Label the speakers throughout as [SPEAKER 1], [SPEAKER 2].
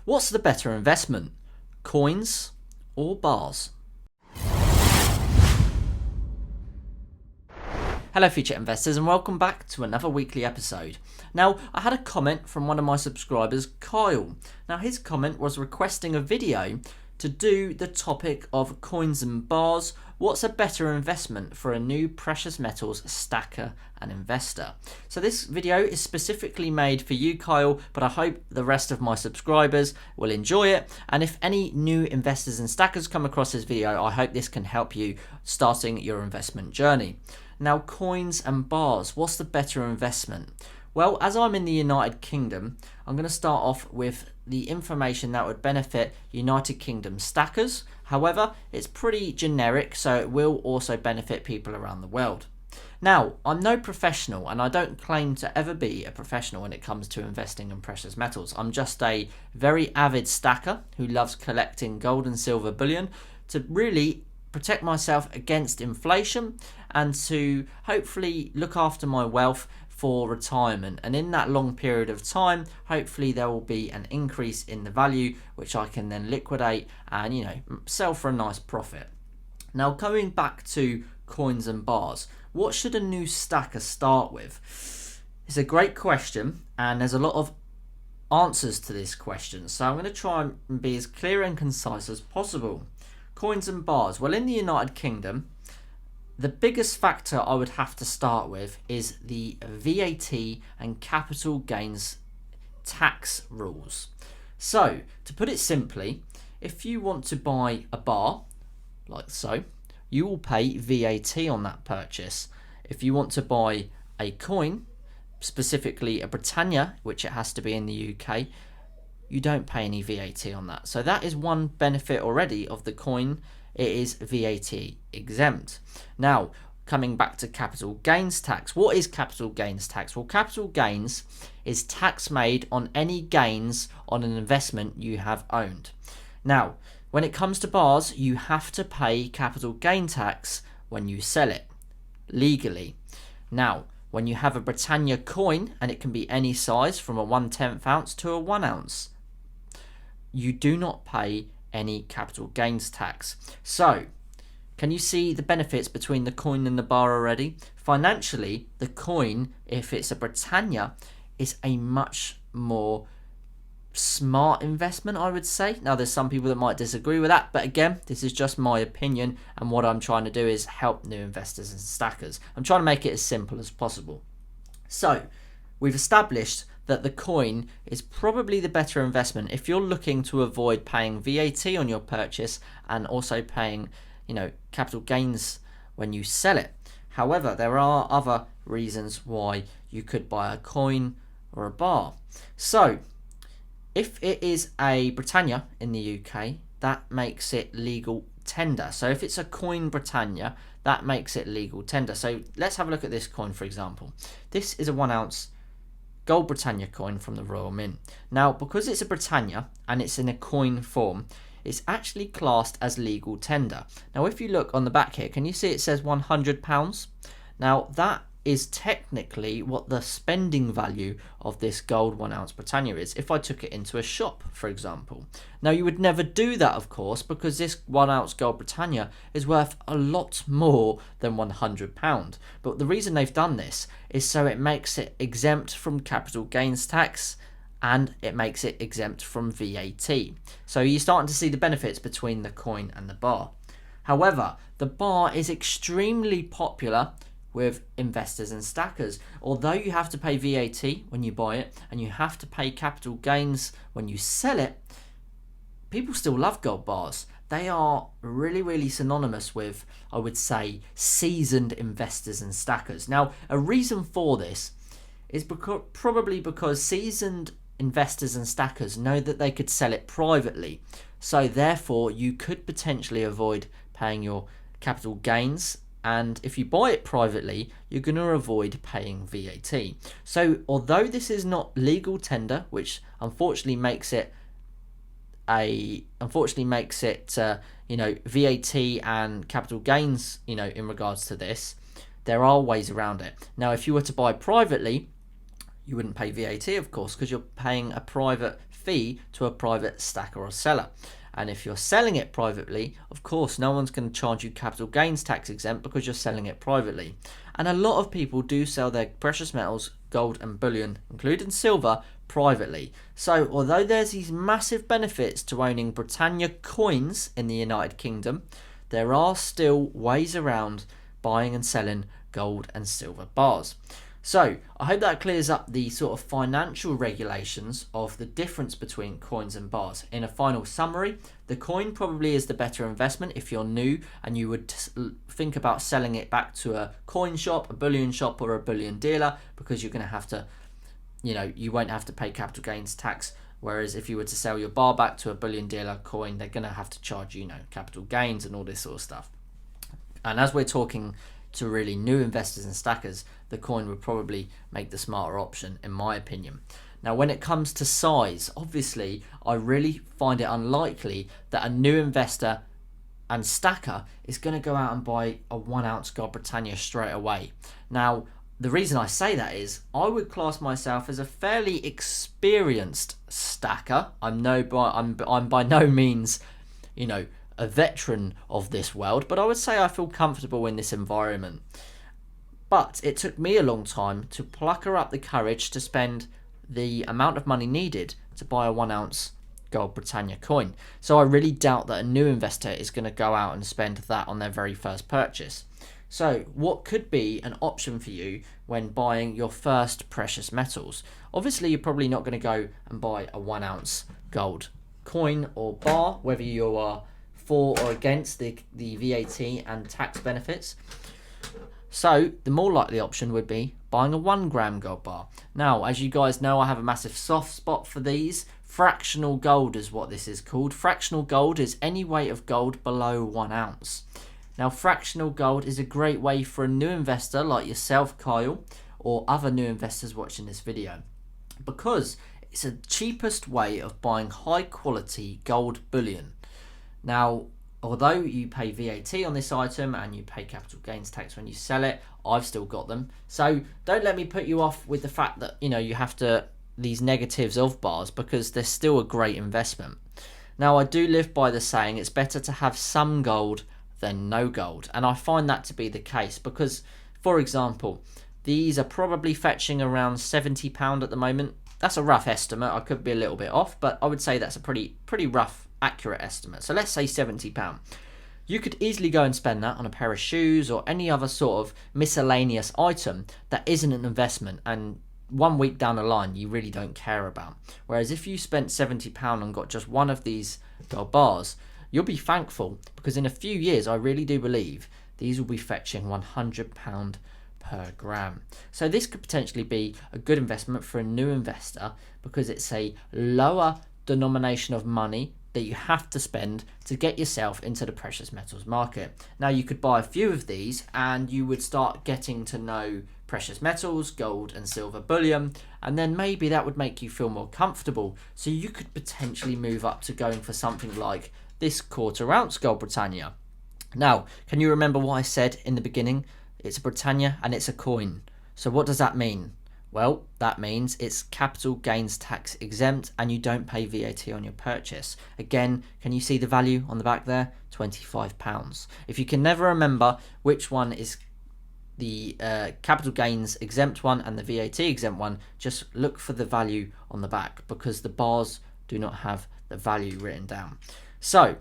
[SPEAKER 1] What's the better investment, coins or bars? Hello future investors and welcome back to another weekly episode. Now, I had a comment from one of my subscribers, Kyle. Now, his comment was requesting a video to do the topic of coins and bars. What's a better investment for a new precious metals stacker and investor? So this video is specifically made for you, Kyle, but I hope the rest of my subscribers will enjoy it. And if any new investors and stackers come across this video, I hope this can help you starting your investment journey. Now, coins and bars, what's the better investment? Well, as I'm in the United Kingdom, I'm going to start off with the information that would benefit United Kingdom stackers. However, it's pretty generic, so it will also benefit people around the world. Now, I'm no professional and I don't claim to ever be a professional when it comes to investing in precious metals. I'm just a very avid stacker who loves collecting gold and silver bullion to really protect myself against inflation and to hopefully look after my wealth for retirement. And in that long period of time, hopefully there will be an increase in the value, which I can then liquidate and, sell for a nice profit. Now, going back to coins and bars, what should a new stacker start with? It's a great question, and there's a lot of answers to this question. So I'm going to try and be as clear and concise as possible. Coins and bars. Well, in the United Kingdom, the biggest factor I would have to start with is the VAT and capital gains tax rules. So, to put it simply, if you want to buy a bar, like so, you will pay VAT on that purchase. If you want to buy a coin, specifically a Britannia, which it has to be in the UK, you don't pay any VAT on that. So that is one benefit already of the coin. It is VAT exempt. Now, coming back to capital gains tax. What is capital gains tax? Well, capital gains is tax made on any gains on an investment you have owned. Now, when it comes to bars, you have to pay capital gain tax when you sell it, legally. Now, when you have a Britannia coin, and it can be any size from a 1/10 ounce to a 1 ounce, you do not pay any capital gains tax. So, can you see the benefits between the coin and the bar already? Financially, the coin, if it's a Britannia, is a much more smart investment, I would say. Now, there's some people that might disagree with that, but again, this is just my opinion, and what I'm trying to do is help new investors and stackers. I'm trying to make it as simple as possible. So, we've established that the coin is probably the better investment if you're looking to avoid paying VAT on your purchase and also paying, capital gains when you sell it. However, there are other reasons why you could buy a coin or a bar. So, if it is a Britannia in the UK, that makes it legal tender. So if it's a coin Britannia, that makes it legal tender. So let's have a look at this coin, for example. This is a 1 ounce gold Britannia coin from the Royal Mint. Now, because it's a Britannia and it's in a coin form, it's actually classed as legal tender. Now, if you look on the back here, can you see it says £100? Now, that is technically what the spending value of this gold 1 ounce Britannia is if I took it into a shop, for example. Now, you would never do that, of course, because this 1 ounce gold Britannia is worth a lot more than £100. But the reason they've done this is so it makes it exempt from capital gains tax and it makes it exempt from VAT. So you're starting to see the benefits between the coin and the bar. However, the bar is extremely popular with investors and stackers. Although you have to pay VAT when you buy it and you have to pay capital gains when you sell it, people still love gold bars. They are really, really synonymous with, I would say, seasoned investors and stackers. Now, a reason for this is probably because seasoned investors and stackers know that they could sell it privately. So therefore, you could potentially avoid paying your capital gains, and if you buy it privately, you're going to avoid paying VAT. So although this is not legal tender, which unfortunately makes it VAT and capital gains, in regards to this, there are ways around it. Now, if you were to buy privately, you wouldn't pay VAT, of course, because you're paying a private fee to a private stacker or seller. And if you're selling it privately, of course, no one's going to charge you capital gains tax exempt because you're selling it privately. And a lot of people do sell their precious metals, gold and bullion, including silver, privately. So although there's these massive benefits to owning Britannia coins in the United Kingdom, there are still ways around buying and selling gold and silver bars. So I hope that clears up the sort of financial regulations of the difference between coins and bars. In a final summary, the coin probably is the better investment if you're new and you would think about selling it back to a coin shop, a bullion shop or a bullion dealer, because you're going to have to, you won't have to pay capital gains tax. Whereas if you were to sell your bar back to a bullion dealer coin, they're going to have to charge you, capital gains and all this sort of stuff. And as we're talking to really new investors and stackers, the coin would probably make the smarter option, in my opinion. Now, when it comes to size, obviously, I really find it unlikely that a new investor and stacker is going to go out and buy a 1 ounce Gold Britannia straight away. Now, the reason I say that is I would class myself as a fairly experienced stacker. I'm by no means, a veteran of this world, but I would say I feel comfortable in this environment. But it took me a long time to plucker up the courage to spend the amount of money needed to buy a 1 ounce Gold Britannia coin. So I really doubt that a new investor is going to go out and spend that on their very first purchase. So what could be an option for you when buying your first precious metals? Obviously, you're probably not going to go and buy a 1 ounce gold coin or bar, whether you are for or against the VAT and tax benefits. So the more likely option would be buying a 1 gram gold bar. Now, as you guys know, I have a massive soft spot for these. Fractional gold is what this is called. Fractional gold is any weight of gold below 1 ounce. Now, fractional gold is a great way for a new investor like yourself, Kyle, or other new investors watching this video, because it's the cheapest way of buying high quality gold bullion. Now, although you pay VAT on this item and you pay capital gains tax when you sell it, I've still got them. So don't let me put you off with the fact that, you have these negatives of bars, because they're still a great investment. Now, I do live by the saying, it's better to have some gold than no gold. And I find that to be the case because, for example, these are probably fetching around £70 at the moment. That's a rough estimate. I could be a little bit off, but I would say that's a pretty rough, accurate estimate. So let's say £70. You could easily go and spend that on a pair of shoes or any other sort of miscellaneous item that isn't an investment, and 1 week down the line you really don't care about. Whereas if you spent £70 and got just one of these gold bars, you'll be thankful, because in a few years I really do believe these will be fetching £100 per gram. So this could potentially be a good investment for a new investor, because it's a lower denomination of money that you have to spend to get yourself into the precious metals market. Now, you could buy a few of these and you would start getting to know precious metals, gold and silver bullion, and then maybe that would make you feel more comfortable. So you could potentially move up to going for something like this 1/4 ounce Gold Britannia. Now, can you remember what I said in the beginning? It's a Britannia and it's a coin. So what does that mean? Well, that means it's capital gains tax exempt and you don't pay VAT on your purchase. Again, can you see the value on the back there? £25. If you can never remember which one is the capital gains exempt one and the VAT exempt one, just look for the value on the back, because the bars do not have the value written down. So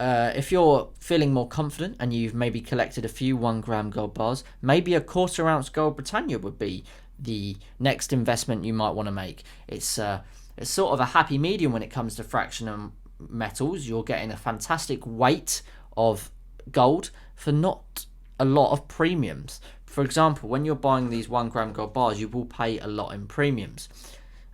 [SPEAKER 1] if you're feeling more confident and you've maybe collected a few 1 gram gold bars, maybe a 1/4 ounce Gold Britannia would be the next investment you might want to make. It's sort of a happy medium when it comes to fractional metals. You're getting a fantastic weight of gold for not a lot of premiums. For example, when you're buying these 1 gram gold bars, you will pay a lot in premiums.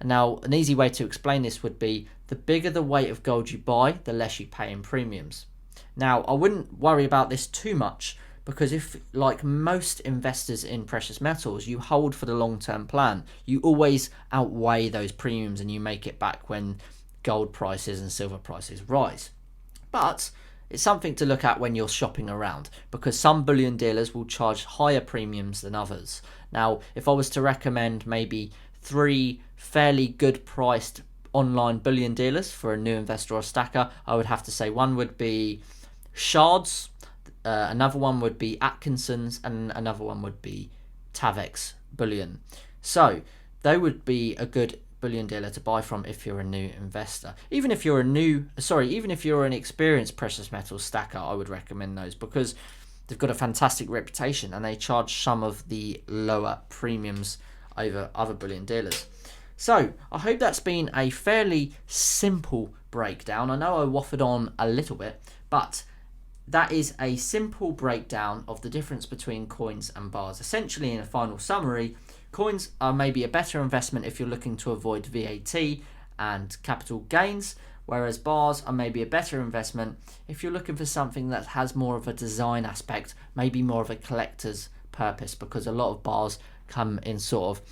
[SPEAKER 1] And now, an easy way to explain this would be, the bigger the weight of gold you buy, the less you pay in premiums. Now, I wouldn't worry about this too much, because if, like most investors in precious metals, you hold for the long-term plan, you always outweigh those premiums and you make it back when gold prices and silver prices rise. But it's something to look at when you're shopping around, because some bullion dealers will charge higher premiums than others. Now, if I was to recommend maybe 3 fairly good priced online bullion dealers for a new investor or stacker, I would have to say one would be Shards, another one would be Atkinson's, and another one would be Tavex Bullion. So they would be a good bullion dealer to buy from if you're a new investor. Even if you're an experienced precious metals stacker, I would recommend those because they've got a fantastic reputation and they charge some of the lower premiums over other bullion dealers. So I hope that's been a fairly simple breakdown. I know I waffled on a little bit, but that is a simple breakdown of the difference between coins and bars. Essentially, in a final summary, coins are maybe a better investment if you're looking to avoid VAT and capital gains, whereas bars are maybe a better investment if you're looking for something that has more of a design aspect, maybe more of a collector's purpose, because a lot of bars come in sort of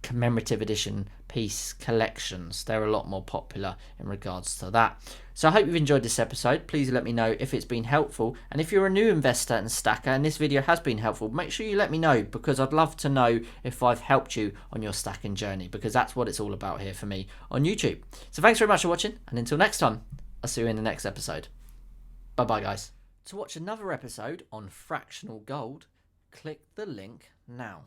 [SPEAKER 1] commemorative edition piece collections. They're a lot more popular in regards to that. So I hope you've enjoyed this episode. Please let me know if it's been helpful, and if you're a new investor and stacker and this video has been helpful, make sure you let me know, because I'd love to know if I've helped you on your stacking journey, because that's what it's all about here for me on YouTube. So thanks very much for watching, and until next time, I'll see you in the next episode. Bye bye, guys. To watch another episode on fractional gold, click the link now.